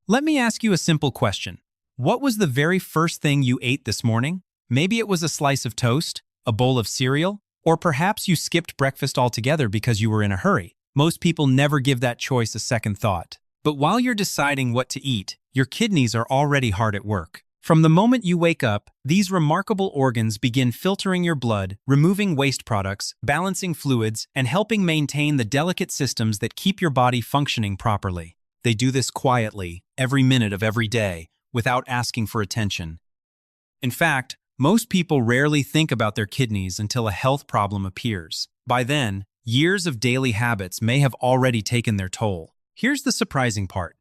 Let me ask you a simple question. What was the very first thing you ate this morning? Maybe it was a slice of toast, a bowl of cereal, or perhaps you skipped breakfast altogether because you were in a hurry. Most people never give that choice a second thought. But while you're deciding what to eat, your kidneys are already hard at work. From the moment you wake up, these remarkable organs begin filtering your blood, removing waste products, balancing fluids, and helping maintain the delicate systems that keep your body functioning properly. They do this quietly, every minute of every day, without asking for attention. In fact, most people rarely think about their kidneys until a health problem appears. By then, years of daily habits may have already taken their toll. Here's the surprising part.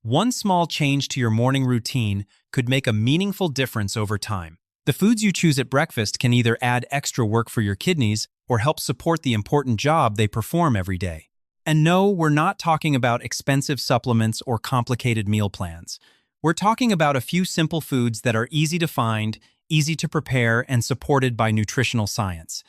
One small change to your morning routine could make a meaningful difference over time. The foods you choose at breakfast can either add extra work for your kidneys or help support the important job they perform every day. And no, we're not talking about expensive supplements or complicated meal plans. We're talking about a few simple foods that are easy to find, easy to prepare, and supported by nutritional science.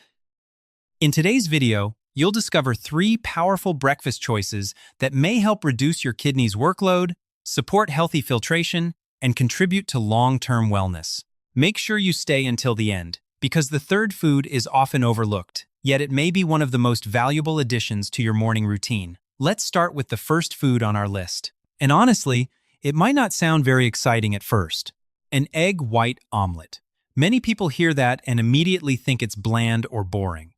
In today's video, you'll discover 3 powerful breakfast choices that may help reduce your kidneys' workload, support healthy filtration, and contribute to long-term wellness. Make sure you stay until the end, because the third food is often overlooked, yet it may be one of the most valuable additions to your morning routine. Let's start with the first food on our list. And honestly, it might not sound very exciting at first. An egg white omelet. Many people hear that and immediately think it's bland or boring.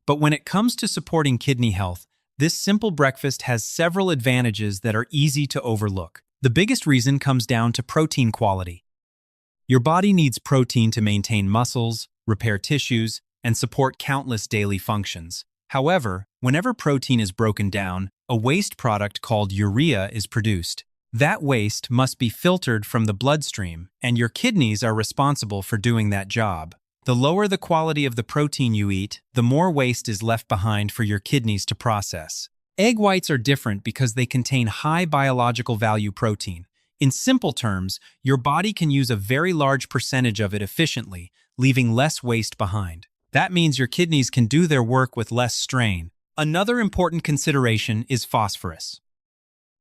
But when it comes to supporting kidney health, this simple breakfast has several advantages that are easy to overlook. The biggest reason comes down to protein quality. Your body needs protein to maintain muscles, repair tissues, and support countless daily functions. However, whenever protein is broken down, a waste product called urea is produced. That waste must be filtered from the bloodstream, and your kidneys are responsible for doing that job. The lower the quality of the protein you eat, the more waste is left behind for your kidneys to process. Egg whites are different because they contain high biological value protein. In simple terms, your body can use a very large percentage of it efficiently, leaving less waste behind. That means your kidneys can do their work with less strain. Another important consideration is phosphorus.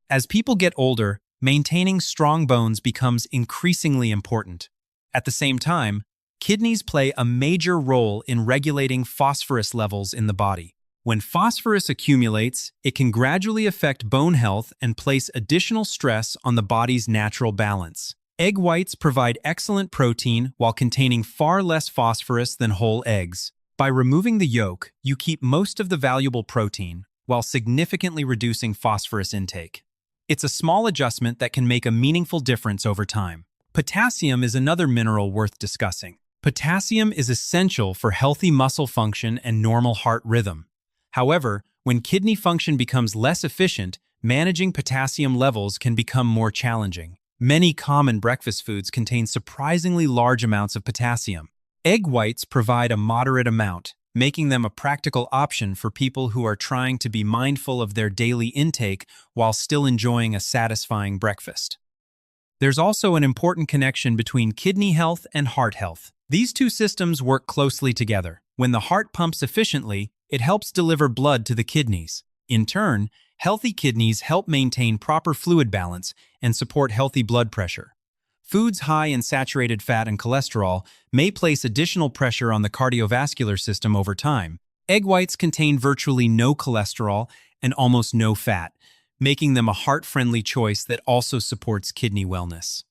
As people get older, maintaining strong bones becomes increasingly important. At the same time, kidneys play a major role in regulating phosphorus levels in the body. When phosphorus accumulates, it can gradually affect bone health and place additional stress on the body's natural balance. Egg whites provide excellent protein while containing far less phosphorus than whole eggs. By removing the yolk, you keep most of the valuable protein while significantly reducing phosphorus intake. It's a small adjustment that can make a meaningful difference over time. Potassium is another mineral worth discussing. Potassium is essential for healthy muscle function and normal heart rhythm. However, when kidney function becomes less efficient, managing potassium levels can become more challenging. Many common breakfast foods contain surprisingly large amounts of potassium. Egg whites provide a moderate amount, making them a practical option for people who are trying to be mindful of their daily intake while still enjoying a satisfying breakfast. There's also an important connection between kidney health and heart health. These two systems work closely together. When the heart pumps efficiently, it helps deliver blood to the kidneys. In turn, healthy kidneys help maintain proper fluid balance and support healthy blood pressure. Foods high in saturated fat and cholesterol may place additional pressure on the cardiovascular system over time. Egg whites contain virtually no cholesterol and almost no fat, making them a heart-friendly choice that also supports kidney wellness.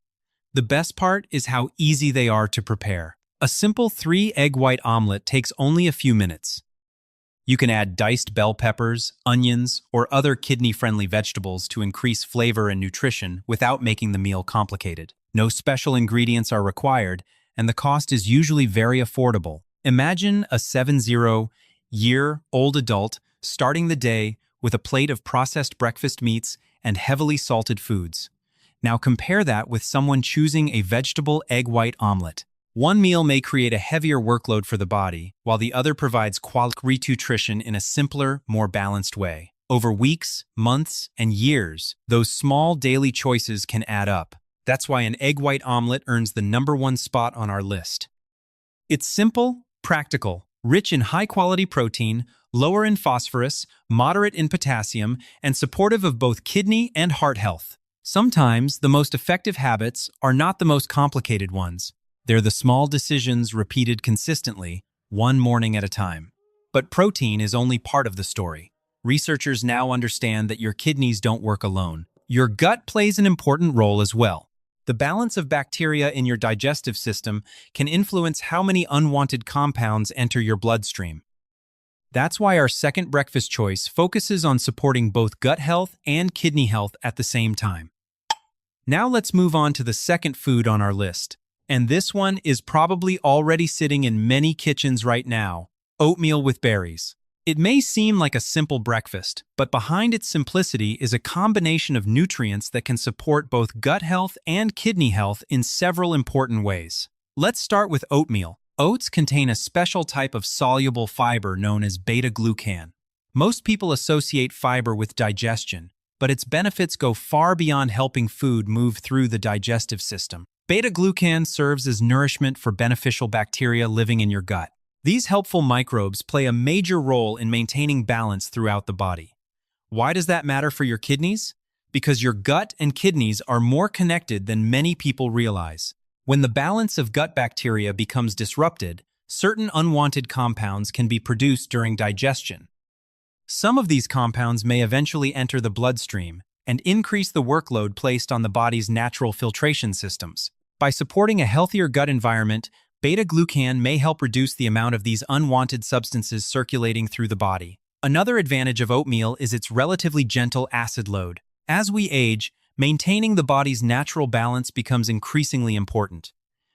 The best part is how easy they are to prepare. A simple 3-egg white omelet takes only a few minutes. You can add diced bell peppers, onions, or other kidney-friendly vegetables to increase flavor and nutrition without making the meal complicated. No special ingredients are required, and the cost is usually very affordable. Imagine a 70-year-old adult starting the day with a plate of processed breakfast meats and heavily salted foods. Now compare that with someone choosing a vegetable egg white omelet. One meal may create a heavier workload for the body, while the other provides quality nutrition in a simpler, more balanced way. Over weeks, months, and years, those small daily choices can add up. That's why an egg white omelet earns the #1 spot on our list. It's simple, practical, rich in high-quality protein, lower in phosphorus, moderate in potassium, and supportive of both kidney and heart health. Sometimes the most effective habits are not the most complicated ones. They're the small decisions repeated consistently, one morning at a time. But protein is only part of the story. Researchers now understand that your kidneys don't work alone. Your gut plays an important role as well. The balance of bacteria in your digestive system can influence how many unwanted compounds enter your bloodstream. That's why our second breakfast choice focuses on supporting both gut health and kidney health at the same time. Now let's move on to the second food on our list. And this one is probably already sitting in many kitchens right now: oatmeal with berries. It may seem like a simple breakfast, but behind its simplicity is a combination of nutrients that can support both gut health and kidney health in several important ways. Let's start with oatmeal. Oats contain a special type of soluble fiber known as beta-glucan. Most people associate fiber with digestion, but its benefits go far beyond helping food move through the digestive system. Beta-glucan serves as nourishment for beneficial bacteria living in your gut. These helpful microbes play a major role in maintaining balance throughout the body. Why does that matter for your kidneys? Because your gut and kidneys are more connected than many people realize. When the balance of gut bacteria becomes disrupted, certain unwanted compounds can be produced during digestion. Some of these compounds may eventually enter the bloodstream and increase the workload placed on the body's natural filtration systems. By supporting a healthier gut environment, beta-glucan may help reduce the amount of these unwanted substances circulating through the body. Another advantage of oatmeal is its relatively gentle acid load. As we age, maintaining the body's natural balance becomes increasingly important.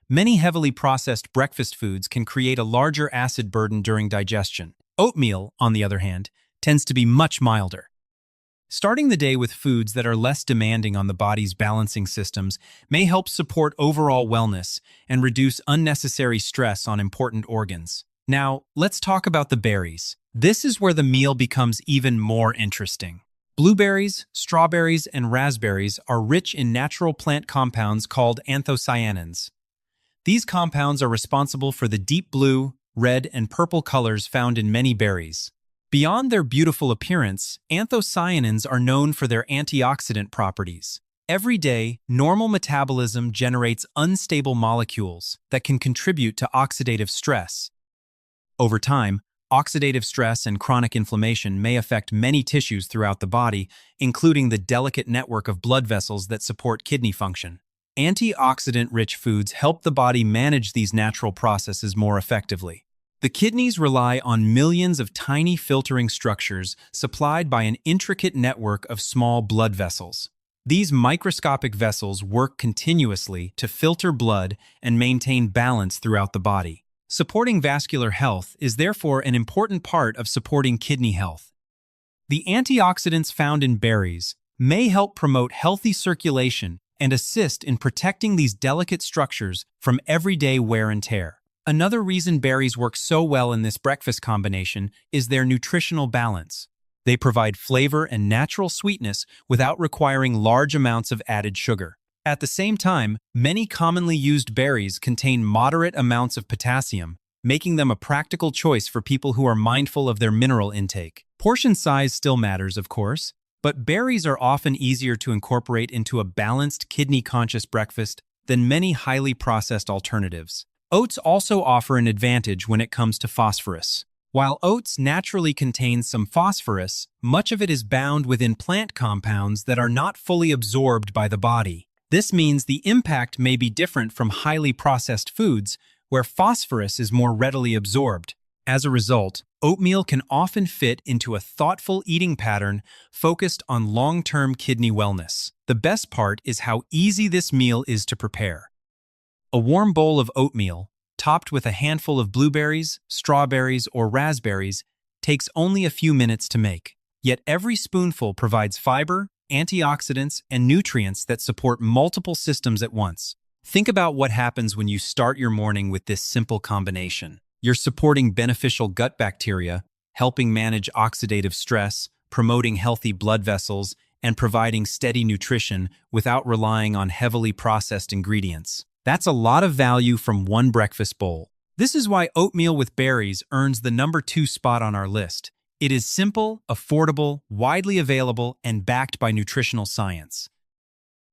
Many heavily processed breakfast foods can create a larger acid burden during digestion. Oatmeal, on the other hand, tends to be much milder. Starting the day with foods that are less demanding on the body's balancing systems may help support overall wellness and reduce unnecessary stress on important organs. Now, let's talk about the berries. This is where the meal becomes even more interesting. Blueberries, strawberries, and raspberries are rich in natural plant compounds called anthocyanins. These compounds are responsible for the deep blue, red, and purple colors found in many berries. Beyond their beautiful appearance, anthocyanins are known for their antioxidant properties. Every day, normal metabolism generates unstable molecules that can contribute to oxidative stress. Over time, oxidative stress and chronic inflammation may affect many tissues throughout the body, including the delicate network of blood vessels that support kidney function. Antioxidant-rich foods help the body manage these natural processes more effectively. The kidneys rely on millions of tiny filtering structures supplied by an intricate network of small blood vessels. These microscopic vessels work continuously to filter blood and maintain balance throughout the body. Supporting vascular health is therefore an important part of supporting kidney health. The antioxidants found in berries may help promote healthy circulation and assist in protecting these delicate structures from everyday wear and tear. Another reason berries work so well in this breakfast combination is their nutritional balance. They provide flavor and natural sweetness without requiring large amounts of added sugar. At the same time, many commonly used berries contain moderate amounts of potassium, making them a practical choice for people who are mindful of their mineral intake. Portion size still matters, of course, but berries are often easier to incorporate into a balanced, kidney-conscious breakfast than many highly processed alternatives. Oats also offer an advantage when it comes to phosphorus. While oats naturally contain some phosphorus, much of it is bound within plant compounds that are not fully absorbed by the body. This means the impact may be different from highly processed foods, where phosphorus is more readily absorbed. As a result, oatmeal can often fit into a thoughtful eating pattern focused on long-term kidney wellness. The best part is how easy this meal is to prepare. A warm bowl of oatmeal, topped with a handful of blueberries, strawberries, or raspberries, takes only a few minutes to make. Yet every spoonful provides fiber, antioxidants, and nutrients that support multiple systems at once. Think about what happens when you start your morning with this simple combination. You're supporting beneficial gut bacteria, helping manage oxidative stress, promoting healthy blood vessels, and providing steady nutrition without relying on heavily processed ingredients. That's a lot of value from one breakfast bowl. This is why oatmeal with berries earns the number 2 spot on our list. It is simple, affordable, widely available, and backed by nutritional science.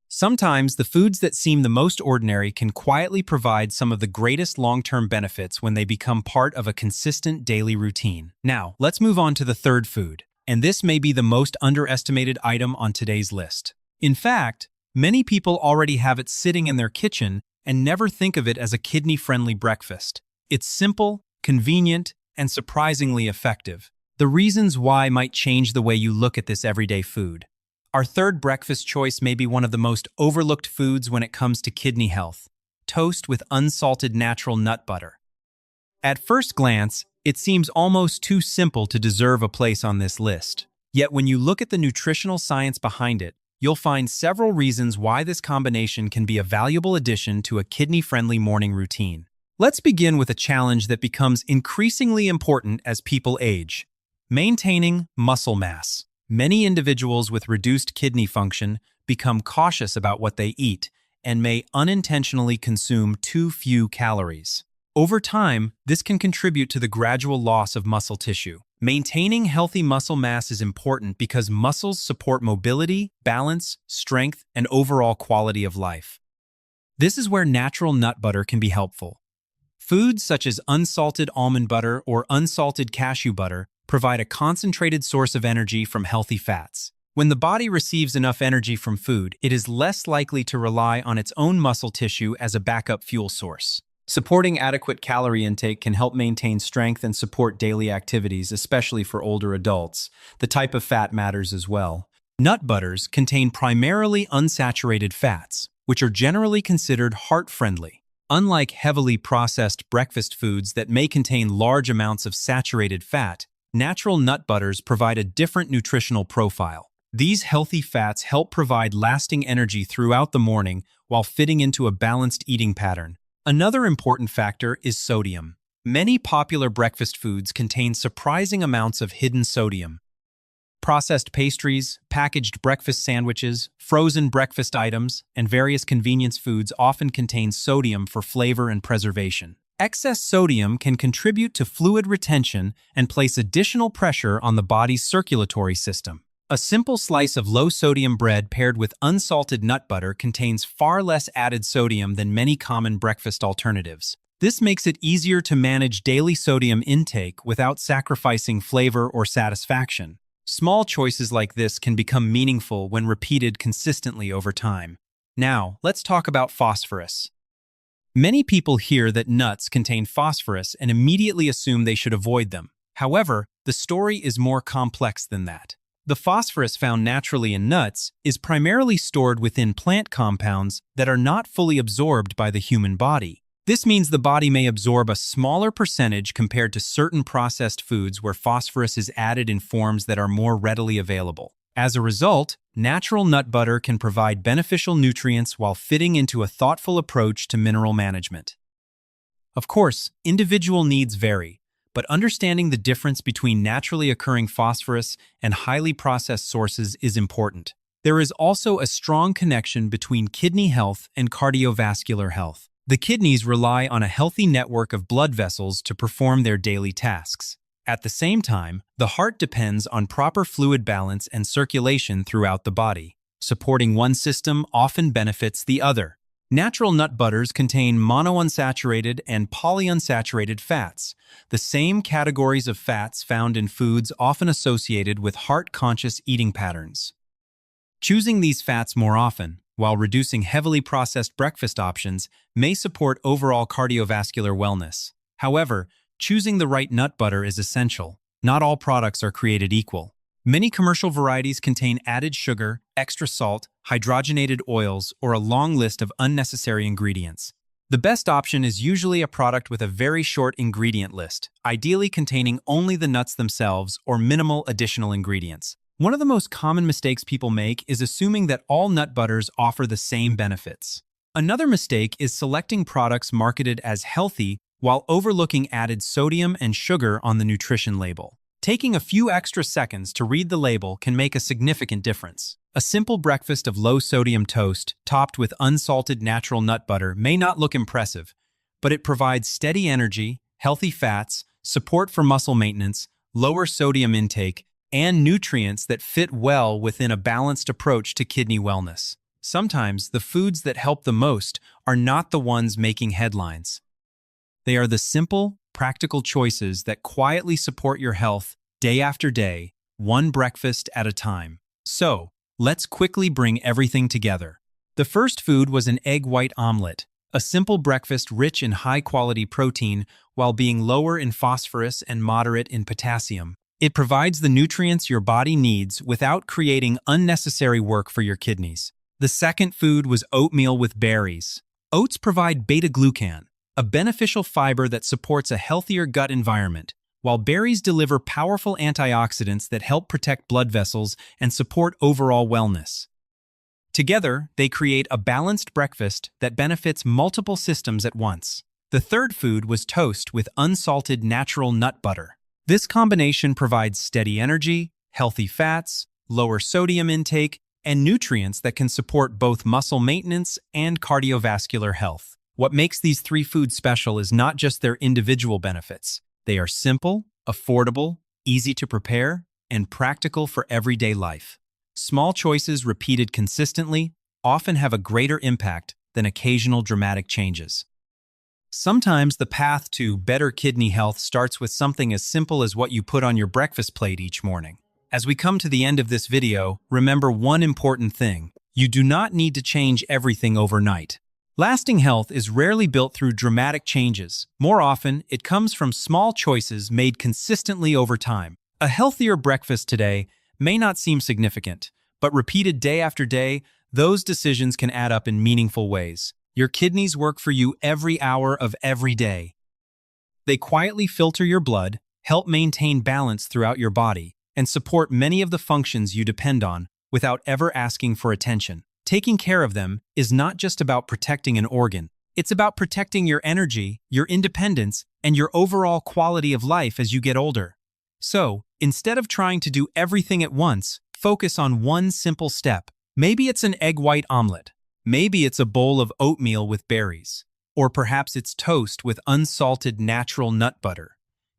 Sometimes the foods that seem the most ordinary can quietly provide some of the greatest long-term benefits when they become part of a consistent daily routine. Now, let's move on to the third food, and this may be the most underestimated item on today's list. In fact, many people already have it sitting in their kitchen and never think of it as a kidney-friendly breakfast. It's simple, convenient, and surprisingly effective. The reasons why might change the way you look at this everyday food. Our third breakfast choice may be one of the most overlooked foods when it comes to kidney health: toast with unsalted natural nut butter. At first glance, it seems almost too simple to deserve a place on this list. Yet when you look at the nutritional science behind it, you'll find several reasons why this combination can be a valuable addition to a kidney-friendly morning routine. Let's begin with a challenge that becomes increasingly important as people age: maintaining muscle mass. Many individuals with reduced kidney function become cautious about what they eat and may unintentionally consume too few calories. Over time, this can contribute to the gradual loss of muscle tissue. Maintaining healthy muscle mass is important because muscles support mobility, balance, strength, and overall quality of life. This is where natural nut butter can be helpful. Foods such as unsalted almond butter or unsalted cashew butter provide a concentrated source of energy from healthy fats. When the body receives enough energy from food, it is less likely to rely on its own muscle tissue as a backup fuel source. Supporting adequate calorie intake can help maintain strength and support daily activities, especially for older adults. The type of fat matters as well. Nut butters contain primarily unsaturated fats, which are generally considered heart-friendly. Unlike heavily processed breakfast foods that may contain large amounts of saturated fat, natural nut butters provide a different nutritional profile. These healthy fats help provide lasting energy throughout the morning while fitting into a balanced eating pattern. Another important factor is sodium. Many popular breakfast foods contain surprising amounts of hidden sodium. Processed pastries, packaged breakfast sandwiches, frozen breakfast items, and various convenience foods often contain sodium for flavor and preservation. Excess sodium can contribute to fluid retention and place additional pressure on the body's circulatory system. A simple slice of low-sodium bread paired with unsalted nut butter contains far less added sodium than many common breakfast alternatives. This makes it easier to manage daily sodium intake without sacrificing flavor or satisfaction. Small choices like this can become meaningful when repeated consistently over time. Now, let's talk about phosphorus. Many people hear that nuts contain phosphorus and immediately assume they should avoid them. However, the story is more complex than that. The phosphorus found naturally in nuts is primarily stored within plant compounds that are not fully absorbed by the human body. This means the body may absorb a smaller percentage compared to certain processed foods where phosphorus is added in forms that are more readily available. As a result, natural nut butter can provide beneficial nutrients while fitting into a thoughtful approach to mineral management. Of course, individual needs vary, but understanding the difference between naturally occurring phosphorus and highly processed sources is important. There is also a strong connection between kidney health and cardiovascular health. The kidneys rely on a healthy network of blood vessels to perform their daily tasks. At the same time, the heart depends on proper fluid balance and circulation throughout the body. Supporting one system often benefits the other. Natural nut butters contain monounsaturated and polyunsaturated fats, the same categories of fats found in foods often associated with heart-conscious eating patterns. Choosing these fats more often, while reducing heavily processed breakfast options, may support overall cardiovascular wellness. However, choosing the right nut butter is essential. Not all products are created equal. Many commercial varieties contain added sugar, extra salt, hydrogenated oils, or a long list of unnecessary ingredients. The best option is usually a product with a very short ingredient list, ideally containing only the nuts themselves or minimal additional ingredients. One of the most common mistakes people make is assuming that all nut butters offer the same benefits. Another mistake is selecting products marketed as healthy while overlooking added sodium and sugar on the nutrition label. Taking a few extra seconds to read the label can make a significant difference. A simple breakfast of low-sodium toast topped with unsalted natural nut butter may not look impressive, but it provides steady energy, healthy fats, support for muscle maintenance, lower sodium intake, and nutrients that fit well within a balanced approach to kidney wellness. Sometimes the foods that help the most are not the ones making headlines. They are the simple, practical choices that quietly support your health day after day, one breakfast at a time. So, let's quickly bring everything together. The first food was an egg white omelet, a simple breakfast rich in high-quality protein while being lower in phosphorus and moderate in potassium. It provides the nutrients your body needs without creating unnecessary work for your kidneys. The second food was oatmeal with berries. Oats provide beta-glucan, a beneficial fiber that supports a healthier gut environment, while berries deliver powerful antioxidants that help protect blood vessels and support overall wellness. Together, they create a balanced breakfast that benefits multiple systems at once. The third food was toast with unsalted natural nut butter. This combination provides steady energy, healthy fats, lower sodium intake, and nutrients that can support both muscle maintenance and cardiovascular health. What makes these three foods special is not just their individual benefits. They are simple, affordable, easy to prepare, and practical for everyday life. Small choices repeated consistently often have a greater impact than occasional dramatic changes. Sometimes the path to better kidney health starts with something as simple as what you put on your breakfast plate each morning. As we come to the end of this video, remember one important thing. You do not need to change everything overnight. Lasting health is rarely built through dramatic changes. More often, it comes from small choices made consistently over time. A healthier breakfast today may not seem significant, but repeated day after day, those decisions can add up in meaningful ways. Your kidneys work for you every hour of every day. They quietly filter your blood, help maintain balance throughout your body, and support many of the functions you depend on without ever asking for attention. Taking care of them is not just about protecting an organ. It's about protecting your energy, your independence, and your overall quality of life as you get older. So, instead of trying to do everything at once, focus on one simple step. Maybe it's an egg white omelet. Maybe it's a bowl of oatmeal with berries. Or perhaps it's toast with unsalted natural nut butter.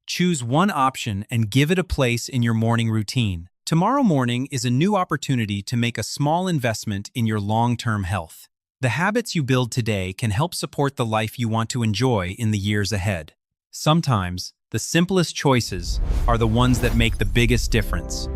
Choose one option and give it a place in your morning routine. Tomorrow morning is a new opportunity to make a small investment in your long-term health. The habits you build today can help support the life you want to enjoy in the years ahead. Sometimes, the simplest choices are the ones that make the biggest difference.